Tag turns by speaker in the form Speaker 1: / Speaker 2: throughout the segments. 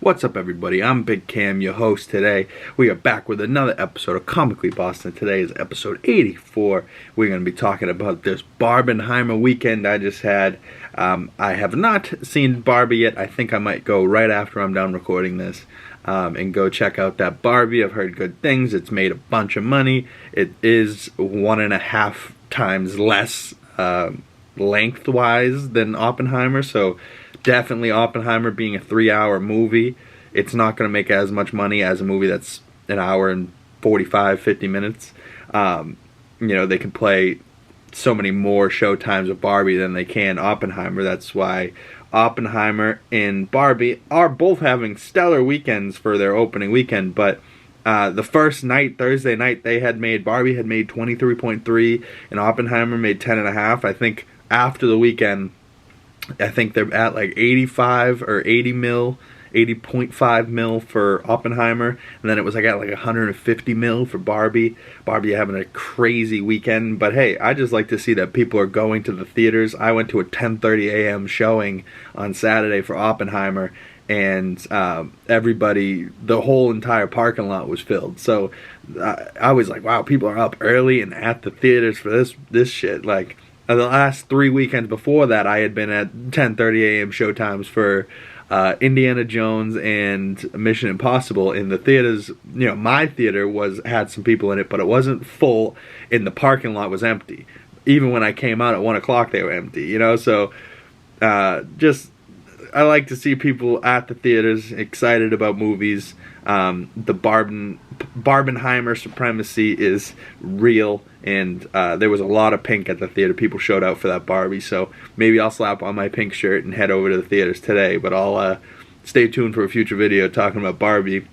Speaker 1: What's up, everybody? I'm Big Cam, your host today. We are back with another episode of Comically Boston. Today is episode 84. We're going to be talking about this Barbenheimer weekend I just had. I have not seen Barbie yet. I think I might go right after I'm done recording this and go check out that Barbie. I've heard good things. It's made a bunch of money. It is 1.5 times less lengthwise than Oppenheimer, so definitely Oppenheimer being a 3-hour movie, it's not going to make as much money as a movie that's an hour and 50 minutes. You know, they can play so many more show times of Barbie than they can Oppenheimer. That's why Oppenheimer and Barbie are both having stellar weekends for their opening weekend, but the first night, Thursday night, Barbie had made 23.3 and Oppenheimer made 10.5. I think after the weekend, I think they're at like 85 or 80 mil, 80.5 mil for Oppenheimer, and then it was like at like 150 mil for Barbie. Barbie having a crazy weekend, but hey, I just like to see that people are going to the theaters. I went to a 10:30 a.m. showing on Saturday for Oppenheimer, and everybody, the whole entire parking lot was filled. So I was like, wow, people are up early and at the theaters for this shit. Like, the last 3 weekends before that, I had been at 10:30 a.m. showtimes for Indiana Jones and Mission Impossible in the theaters. You know, my theater had some people in it, but it wasn't full, and the parking lot was empty. Even when I came out at 1 o'clock, they were empty. You know, so I like to see people at the theaters excited about movies. The Barbenheimer supremacy is real, and there was a lot of pink at the theater. People showed out for that Barbie, so maybe I'll slap on my pink shirt and head over to the theaters today, but I'll stay tuned for a future video talking about Barbie,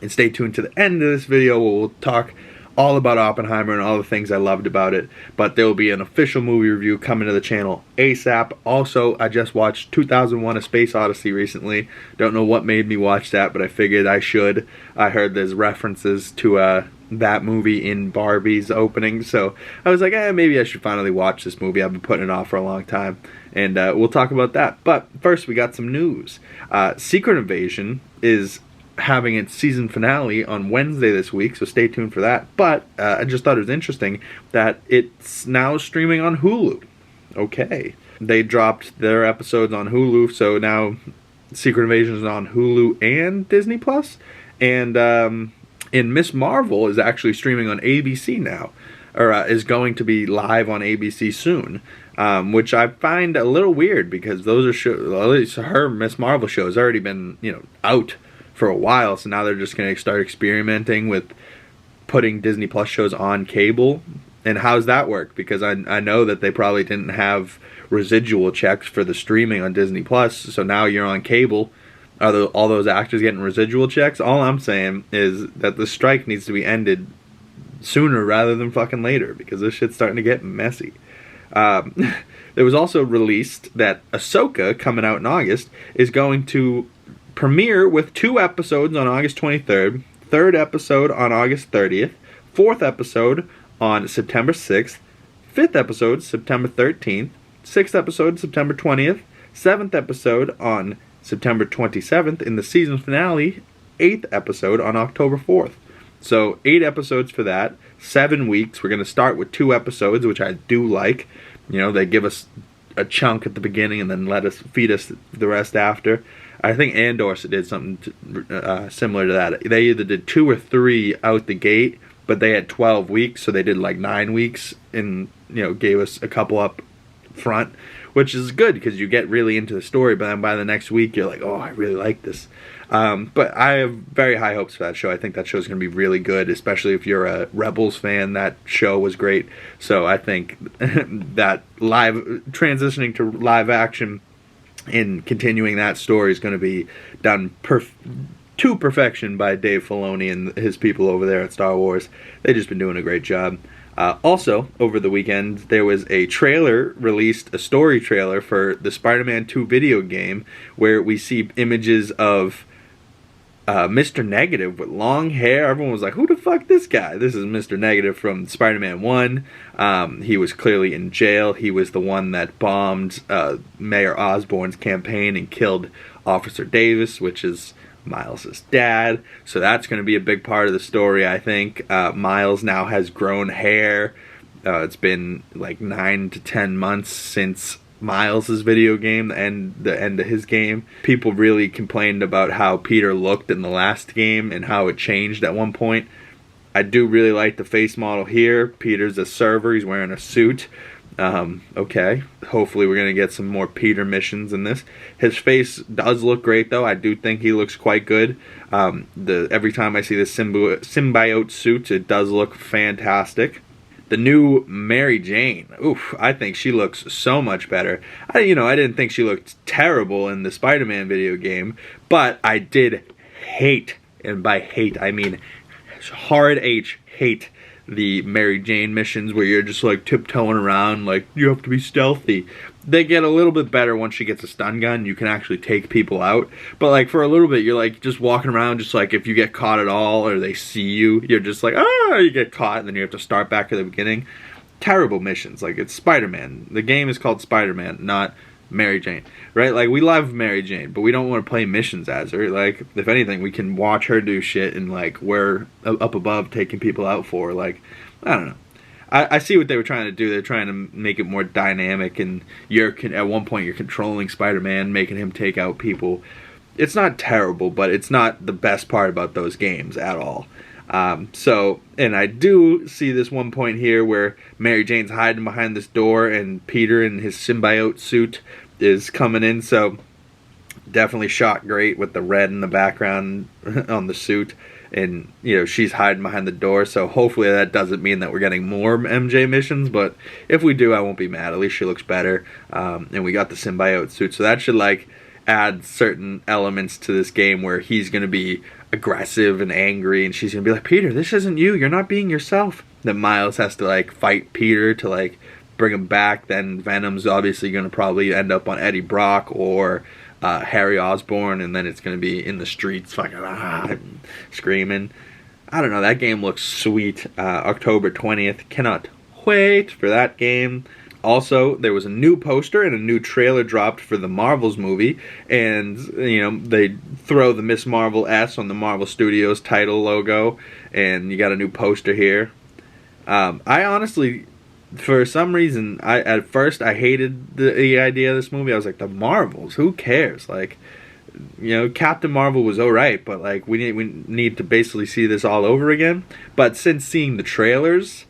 Speaker 1: and stay tuned to the end of this video where we'll talk all about Oppenheimer and all the things I loved about it. But there will be an official movie review coming to the channel ASAP. Also, I just watched 2001: A Space Odyssey recently. Don't know what made me watch that, but I figured I should. I heard there's references to that movie in Barbie's opening, so I was like, maybe I should finally watch this movie. I've been putting it off for a long time, and we'll talk about that. But first, we got some news. Secret Invasion is having its season finale on Wednesday this week, so stay tuned for that. But I just thought it was interesting that it's now streaming on Hulu. Okay. They dropped their episodes on Hulu, so now Secret Invasion is on Hulu and Disney Plus. And Miss Marvel is actually streaming on ABC now, or is going to be live on ABC soon, which I find a little weird because those are shows, at least her Miss Marvel show has already been, out for a while, so now they're just going to start experimenting with putting Disney Plus shows on cable. And how's that work? Because I know that they probably didn't have residual checks for the streaming on Disney Plus, so now you're on cable. Are all those actors getting residual checks? All I'm saying is that the strike needs to be ended sooner rather than fucking later, because this shit's starting to get messy. There was also released that Ahsoka, coming out in August, is going to premiere with 2 episodes on August 23rd, 3rd episode on August 30th, 4th episode on September 6th, 5th episode September 13th, 6th episode September 20th, 7th episode on September 27th, in the season finale, 8th episode on October 4th. So 8 episodes for that, 7 weeks. We're going to start with 2 episodes, which I do like. You know, they give us a chunk at the beginning and then feed us the rest after. I think Andor did something similar to that. They either did 2 or 3 out the gate, but they had 12 weeks, so they did like 9 weeks and, gave us a couple up front, which is good because you get really into the story, but then by the next week you're like, oh, I really like this. But I have very high hopes for that show. I think that show's going to be really good, especially if you're a Rebels fan. That show was great. So I think that transitioning to live action and continuing that story is going to be done to perfection by Dave Filoni and his people over there at Star Wars. They've just been doing a great job. Also, over the weekend, there was a trailer released, a story trailer for the Spider-Man 2 video game, where we see images of Mr. Negative with long hair. Everyone was like, who the fuck this guy? This is Mr. Negative from Spider-Man 1. He was clearly in jail. He was the one that bombed Mayor Osborn's campaign and killed Officer Davis, which is Miles' dad. So that's going to be a big part of the story, I think. Miles now has grown hair. It's been like 9 to 10 months since Miles' video game, the end of his game. People really complained about how Peter looked in the last game and how it changed at one point. I do really like the face model here. Peter's a server. He's wearing a suit. Okay. Hopefully we're going to get some more Peter missions in this. His face does look great, though. I do think he looks quite good. Every time I see the symbiote suit, it does look fantastic. The new Mary Jane, oof, I think she looks so much better. I didn't think she looked terrible in the Spider-Man video game, but I did hate, and by hate I mean hard H, hate the Mary Jane missions where you're just like tiptoeing around, like you have to be stealthy. They get a little bit better once she gets a stun gun. You can actually take people out. But like for a little bit, you're like just walking around, just like if you get caught at all or they see you, you're just like, you get caught and then you have to start back at the beginning. Terrible missions. Like it's Spider-Man. The game is called Spider-Man, not Mary Jane, right? Like we love Mary Jane, but we don't want to play missions as her. Like if anything, we can watch her do shit and like we're up above taking people out for her. Like I don't know. I see what they were trying to do. They're trying to make it more dynamic, and at one point you're controlling Spider-Man, making him take out people. It's not terrible, but it's not the best part about those games at all. And I do see this one point here where Mary Jane's hiding behind this door, and Peter in his symbiote suit is coming in. So definitely shot great with the red in the background on the suit. And, she's hiding behind the door, so hopefully that doesn't mean that we're getting more MJ missions, but if we do, I won't be mad. At least she looks better, and we got the symbiote suit, so that should, like, add certain elements to this game where he's going to be aggressive and angry, and she's going to be like, Peter, this isn't you, you're not being yourself. Then Miles has to, like, fight Peter to, like, bring him back. Then Venom's obviously going to probably end up on Eddie Brock or Harry Osborn, and then it's going to be in the streets fucking screaming. I don't know, that game looks sweet. October 20th, cannot wait for that game. Also, there was a new poster and a new trailer dropped for the Marvels movie, and they throw the Miss Marvel S on the Marvel Studios title logo, and you got a new poster here. I honestly, for some reason, at first I hated the idea of this movie. I was like, the Marvels, who cares? Like, Captain Marvel was alright, but like we need to basically see this all over again. But since seeing the trailers,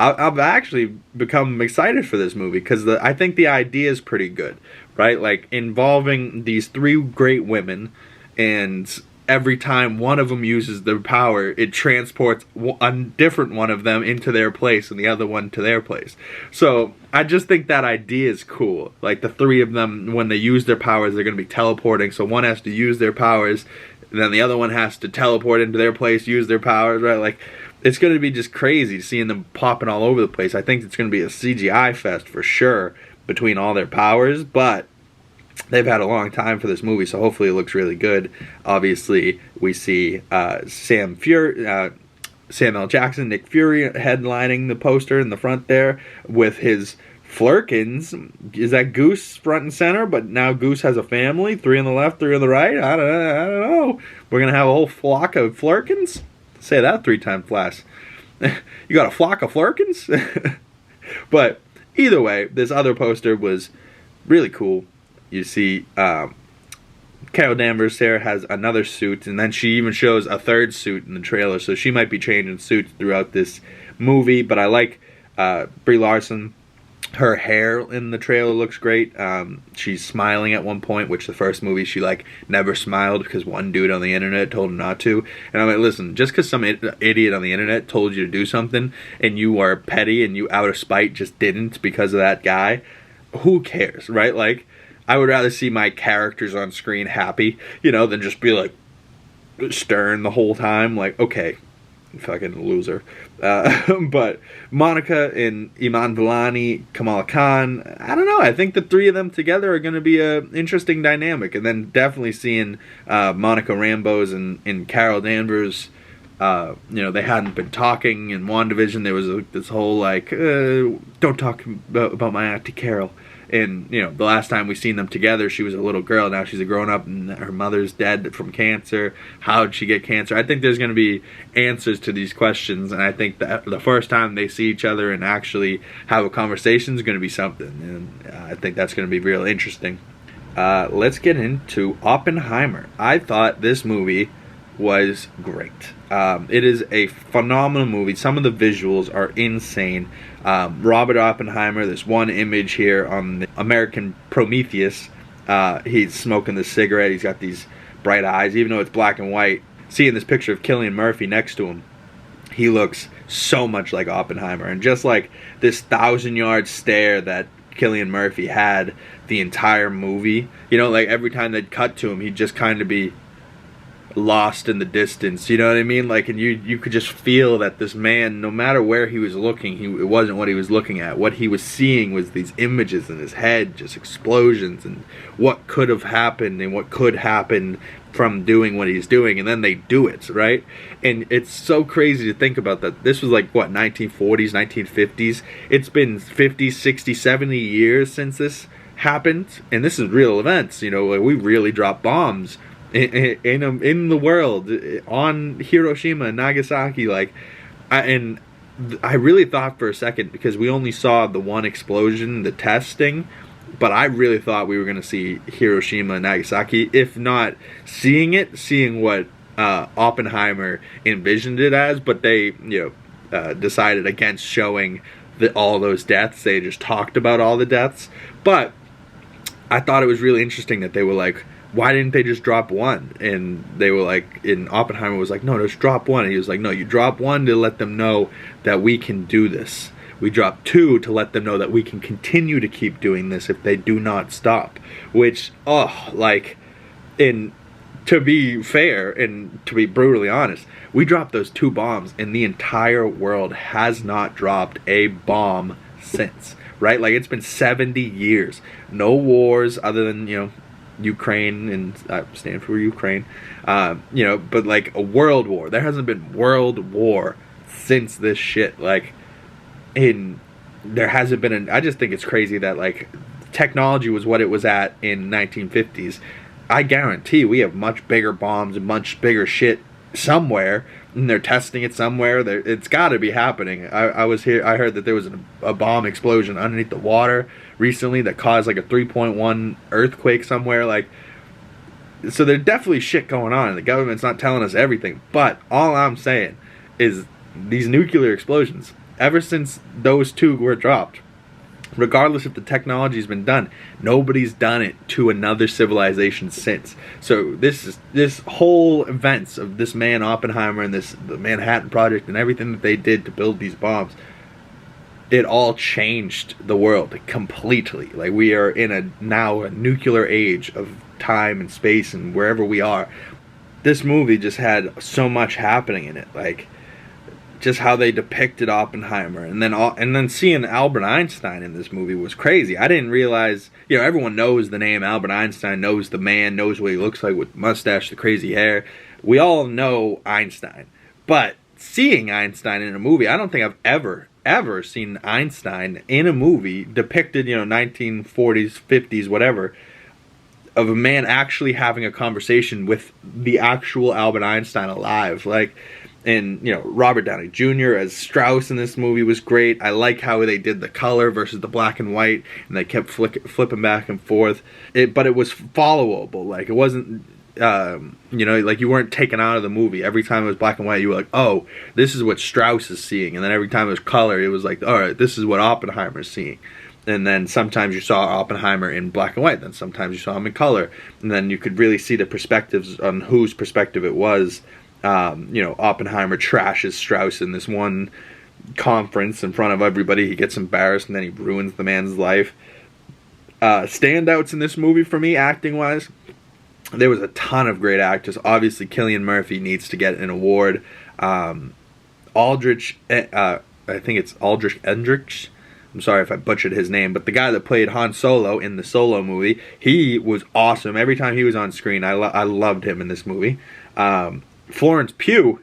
Speaker 1: I've actually become excited for this movie because I think the idea is pretty good, right? Like involving these three great women, and every time one of them uses their power, it transports a different one of them into their place and the other one to their place. So I just think that idea is cool. Like the three of them, when they use their powers, they're going to be teleporting. So one has to use their powers, and then the other one has to teleport into their place, use their powers, right? Like it's going to be just crazy seeing them popping all over the place. I think it's going to be a CGI fest for sure between all their powers, but they've had a long time for this movie, so hopefully it looks really good. Obviously, we see Samuel Jackson, Nick Fury headlining the poster in the front there with his Flurkins. Is that Goose front and center? But now Goose has a family. 3 on the left, 3 on the right. I don't know. We're going to have a whole flock of Flurkins? Say that 3 times fast. You got a flock of Flurkins? But either way, this other poster was really cool. You see Carol Danvers here has another suit, and then she even shows a third suit in the trailer, so she might be changing suits throughout this movie. But I like Brie Larson. Her hair in the trailer looks great. She's smiling at one point, which the first movie she like never smiled because one dude on the internet told her not to. And I'm like, listen, just because some idiot on the internet told you to do something and you are petty and you out of spite just didn't because of that guy, who cares, right? Like, I would rather see my characters on screen happy, than just be like stern the whole time. Like, okay, fucking loser. But Monica and Iman Vellani, Kamala Khan, I don't know. I think the three of them together are going to be a interesting dynamic. And then definitely seeing Monica Rambeau and Carol Danvers. You know, they hadn't been talking in WandaVision. There was this whole like, don't talk about my auntie Carol. And, you know, the last time we seen them together, she was a little girl. Now she's a grown-up, and her mother's dead from cancer. How did she get cancer? I think there's going to be answers to these questions, and I think that the first time they see each other and actually have a conversation is going to be something. And I think that's going to be real interesting. Let's get into Oppenheimer. I thought this movie was great. It is a phenomenal movie. Some of the visuals are insane. Robert Oppenheimer, this one image here on the American Prometheus, he's smoking the cigarette, he's got these bright eyes, even though it's black and white. Seeing this picture of Cillian Murphy next to him, he looks so much like Oppenheimer. And just like this 1,000-yard stare that Cillian Murphy had the entire movie, you know, like every time they'd cut to him, he'd just kind of be lost in the distance, you know what I mean? Like, and you could just feel that this man, no matter where he was looking, it wasn't what he was looking at. What he was seeing was these images in his head, just explosions, and what could have happened and what could happen from doing what he's doing, and then they do it, right? And it's so crazy to think about that. This was like, what, 1940s, 1950s? It's been 50, 60, 70 years since this happened, and this is real events, you know, like we really dropped bombs in the world on Hiroshima and Nagasaki. Like, I really thought for a second, because we only saw the one explosion, the testing, but I really thought we were going to see Hiroshima and Nagasaki, if not seeing what Oppenheimer envisioned it as. But they, you know, decided against showing all those deaths. They just talked about all the deaths. But I thought it was really interesting that they were like, why didn't they just drop one? And they were like, and Oppenheimer was like, no, just drop one. And he was like, no, you drop one to let them know that we can do this. We drop two to let them know that we can continue to keep doing this if they do not stop. Which, like, and to be fair and to be brutally honest, we dropped those two bombs and the entire world has not dropped a bomb since, right? Like, it's been 70 years. No wars other than, you know, Ukraine, and I stand for Ukraine, you know, but like a world war. There hasn't been world war since this shit. Like, there hasn't been I just think it's crazy that like technology was what it was at in 1950s. I guarantee we have much bigger bombs and much bigger shit somewhere, and they're testing it somewhere. It's got to be happening. I heard that there was a bomb explosion underneath the water recently that caused like a 3.1 earthquake somewhere. Like, so there's definitely shit going on, and the government's not telling us everything. But all I'm saying is these nuclear explosions, ever since those two were dropped, regardless if the technology's been done, nobody's done it to another civilization since. So this whole events of this man Oppenheimer and the Manhattan Project and everything that they did to build these bombs, it all changed the world completely. Like, we are in now a nuclear age of time and space, and wherever we are, this movie just had so much happening in it. Like, just how they depicted Oppenheimer, and then seeing Albert Einstein in this movie was crazy. I didn't realize, you know, everyone knows the name Albert Einstein, knows the man, knows what he looks like with the mustache, the crazy hair. We all know Einstein, but seeing Einstein in a movie, I don't think I've ever seen Einstein in a movie depicted, you know, 1940s, 50s, whatever, of a man actually having a conversation with the actual Albert Einstein alive. Like, and, you know, Robert Downey Jr. as Strauss in this movie was great. I like how they did the color versus the black and white, and they kept flipping back and forth. But it was followable. Like, it wasn't, you know, like you weren't taken out of the movie. Every time it was black and white, you were like, oh, this is what Strauss is seeing. And then every time it was color, it was like, all right, this is what Oppenheimer's seeing. And then sometimes you saw Oppenheimer in black and white. Then sometimes you saw him in color. And then you could really see the perspectives on whose perspective it was. You know, Oppenheimer trashes Strauss in this one conference in front of everybody. He gets embarrassed and then he ruins the man's life. Standouts in this movie for me, acting-wise, there was a ton of great actors. Obviously, Cillian Murphy needs to get an award. Aldrich, I think it's Aldrich Endrich. I'm sorry if I butchered his name, but the guy that played Han Solo in the Solo movie, he was awesome. Every time he was on screen, I loved him in this movie. Florence Pugh,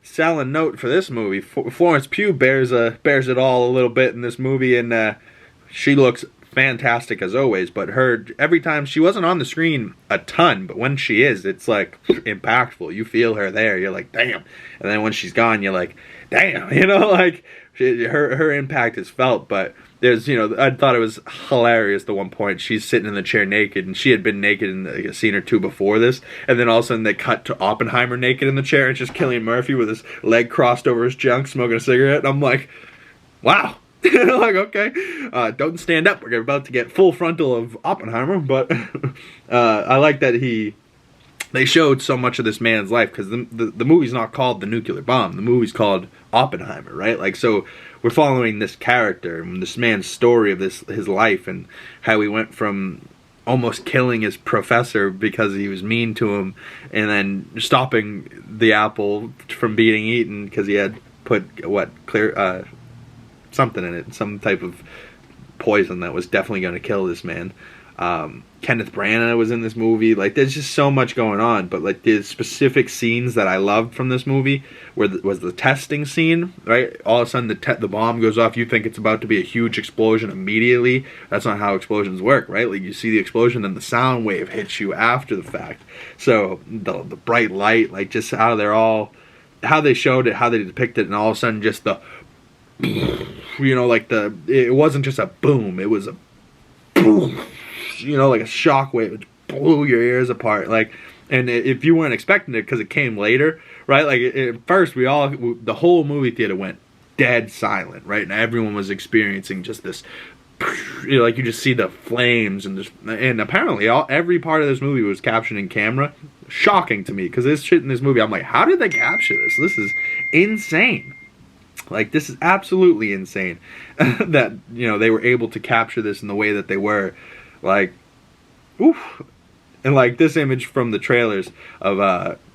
Speaker 1: selling note for this movie. Florence Pugh bears it all a little bit in this movie, and she looks fantastic as always. But every time, she wasn't on the screen a ton, but when she is, it's like impactful. You feel her there. You're like, damn. And then when she's gone, you're like, damn. You know, like her impact is felt. But there's, you know, I thought it was hilarious. At one point, she's sitting in the chair naked, and she had been naked in a scene or two before this, and then all of a sudden they cut to Oppenheimer naked in the chair, and it's just Cillian Murphy with his leg crossed over his junk, smoking a cigarette. And I'm like, wow. Like, okay, don't stand up. We're about to get full frontal of Oppenheimer, but I like that they showed so much of this man's life, because the movie's not called The Nuclear Bomb. The movie's called Oppenheimer, right? Like, so we're following this character and this man's story of his life, and how he went from almost killing his professor because he was mean to him, and then stopping the apple from being eaten because he had put something in it, some type of poison that was definitely going to kill this man. Kenneth Branagh was in this movie. Like, there's just so much going on, but like the specific scenes that I loved from this movie was the testing scene, right? All of a sudden the bomb goes off, you think it's about to be a huge explosion immediately. That's not how explosions work, right? Like, you see the explosion and the sound wave hits you after the fact. So the bright light, like, just how they showed it, how they depicted it, and all of a sudden just the, you know, like it wasn't just a boom, it was a boom, you know, like a shockwave. It blew your ears apart. Like, and if you weren't expecting it, because it came later, right? Like, at first the whole movie theater went dead silent, right? And everyone was experiencing just this, you know, like, you just see the flames, and apparently every part of this movie was captured in camera. Shocking to me, because this shit in this movie, I'm like, how did they capture this? This is insane. Like, this is absolutely insane that, you know, they were able to capture this in the way that they were. Like, oof. And like this image from the trailers of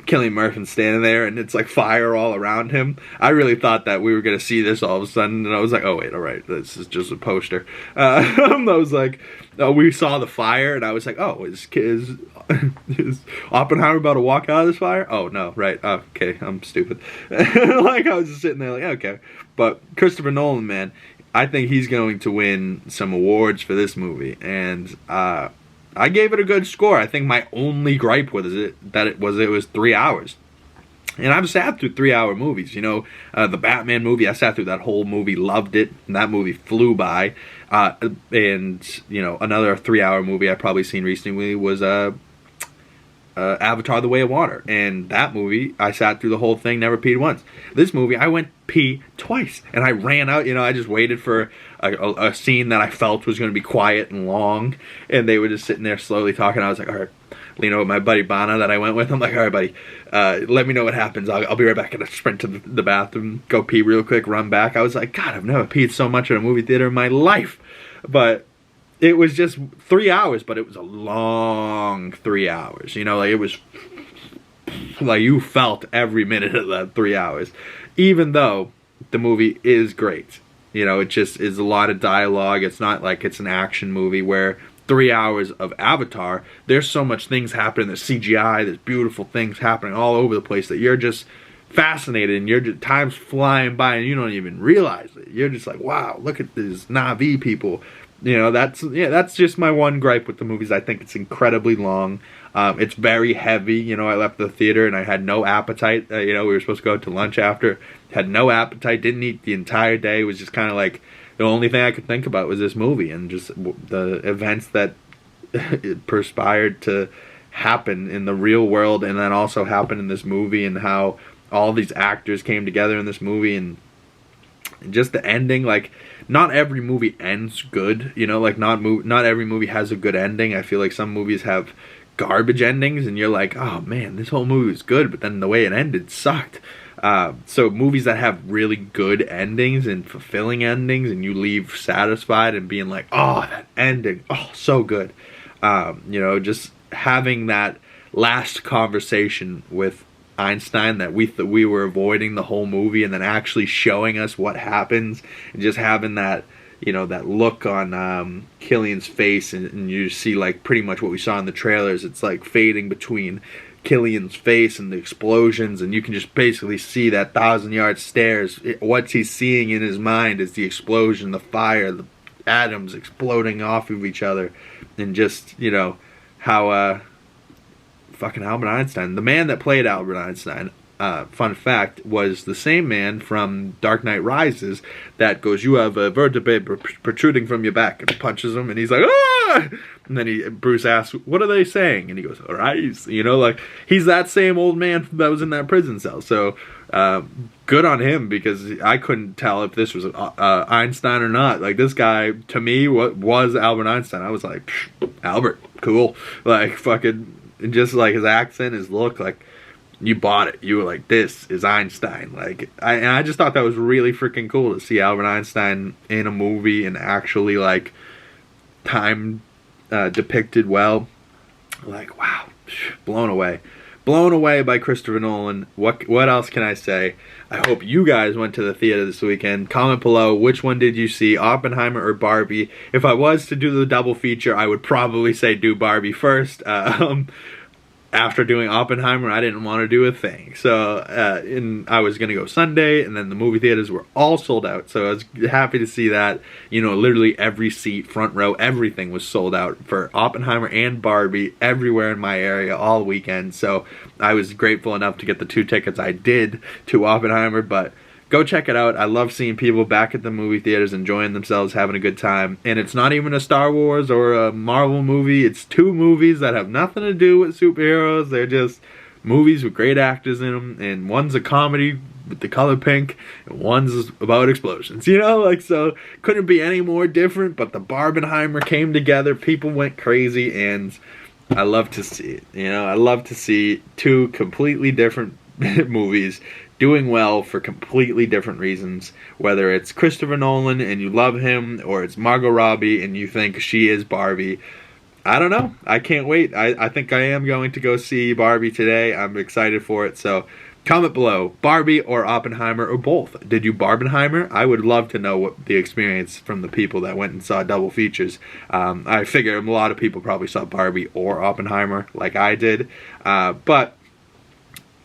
Speaker 1: Cillian Murphy standing there, and it's like fire all around him. I really thought that we were going to see this all of a sudden, and I was like, oh wait, alright, this is just a poster. I was like, we saw the fire, and I was like, oh, is Oppenheimer about to walk out of this fire? Oh no, right, okay, I'm stupid. Like, I was just sitting there like, okay. But Christopher Nolan, man, I think he's going to win some awards for this movie, and I gave it a good score. I think my only gripe was it was 3 hours. And I've sat through 3-hour movies. You know, the Batman movie, I sat through that whole movie, loved it, and that movie flew by. And, you know, another 3-hour movie I've probably seen recently was Avatar: The Way of Water. And that movie, I sat through the whole thing, never peed once. This movie, I went pee twice. And I ran out, you know, I just waited for a scene that I felt was going to be quiet and long. And they were just sitting there slowly talking. I was like, all right, lean over my buddy Bana that I went with. I'm like, all right, buddy, let me know what happens. I'll be right back. And I sprint to the bathroom, go pee real quick, run back. I was like, God, I've never peed so much in a movie theater in my life. But it was just 3 hours, but it was a long 3 hours. You know, like, it was like you felt every minute of that 3 hours. Even though the movie is great. You know, it just is a lot of dialogue. It's not like it's an action movie where 3 hours of Avatar, there's so much things happening. There's CGI, there's beautiful things happening all over the place that you're just fascinated, and time's flying by and you don't even realize it. You're just like, wow, look at these Na'vi people. You know, that's just my one gripe with the movies. I think it's incredibly long. It's very heavy. You know, I left the theater and I had no appetite. You know, we were supposed to go out to lunch after. Had no appetite. Didn't eat the entire day. It was just kind of like the only thing I could think about was this movie and just the events that perspired to happen in the real world, and then also happened in this movie, and how all these actors came together in this movie, and just the ending. Like, not every movie ends good. You know, like not every movie has a good ending. I feel like some movies have garbage endings, and you're like, oh man, this whole movie was good, but then the way it ended sucked. So movies that have really good endings and fulfilling endings, and you leave satisfied and being like, oh, that ending, oh, so good. You know, just having that last conversation with Einstein that we were avoiding the whole movie, and then actually showing us what happens, and just having that, you know, that look on Killian's face, and you see like pretty much what we saw in the trailers. It's like fading between Killian's face and the explosions, and you can just basically see that 1,000-yard stares. What he's seeing in his mind is the explosion, the fire, the atoms exploding off of each other, and just, you know, how fucking Albert Einstein, the man that played Albert Einstein, fun fact, was the same man from Dark Knight Rises that goes, "You have a vertebrae protruding from your back," and punches him, and he's like, "Ah!" And then Bruce asks, "What are they saying?" And he goes, "Rise." You know, like, he's that same old man that was in that prison cell. So good on him, because I couldn't tell if this was Einstein or not. Like, this guy, to me, was Albert Einstein. I was like, Albert, cool. Like, fucking, just like his accent, his look, like, you bought it. You were like, this is Einstein. Like, I just thought that was really freaking cool to see Albert Einstein in a movie and actually, like, time depicted well. Like, wow, blown away. Blown away by Christopher Nolan. What else can I say? I hope you guys went to the theater this weekend. Comment below, which one did you see, Oppenheimer or Barbie? If I was to do the double feature, I would probably say do Barbie first. After doing Oppenheimer, I didn't want to do a thing. So, I was going to go Sunday, and then the movie theaters were all sold out. So I was happy to see that. You know, literally every seat, front row, everything was sold out for Oppenheimer and Barbie everywhere in my area all weekend. So I was grateful enough to get the 2 tickets I did to Oppenheimer, but go check it out. I love seeing people back at the movie theaters enjoying themselves, having a good time. And it's not even a Star Wars or a Marvel movie. It's 2 movies that have nothing to do with superheroes. They're just movies with great actors in them. And one's a comedy with the color pink, and one's about explosions. You know, like, so couldn't be any more different. But the Barbenheimer came together. People went crazy, and I love to see it. You know, I love to see 2 completely different movies doing well for completely different reasons. Whether it's Christopher Nolan and you love him, or it's Margot Robbie and you think she is Barbie. I don't know. I can't wait. I think I am going to go see Barbie today. I'm excited for it. So comment below, Barbie or Oppenheimer or both. Did you Barbenheimer? I would love to know what the experience from the people that went and saw double features. I figure a lot of people probably saw Barbie or Oppenheimer like I did. But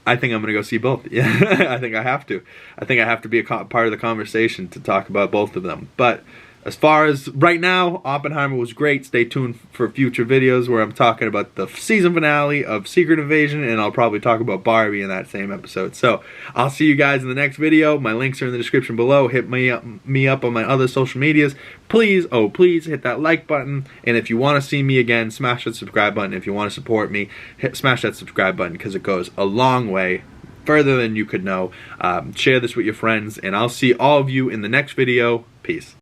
Speaker 1: I think I'm going to go see both. Yeah, I think I have to. I think I have to be a part of the conversation to talk about both of them. But as far as right now, Oppenheimer was great. Stay tuned for future videos where I'm talking about the season finale of Secret Invasion, and I'll probably talk about Barbie in that same episode. So I'll see you guys in the next video. My links are in the description below. Hit me up on my other social medias. Please, oh please, hit that like button. And if you want to see me again, smash that subscribe button. If you want to support me, smash that subscribe button, because it goes a long way, further than you could know. Share this with your friends, and I'll see all of you in the next video. Peace.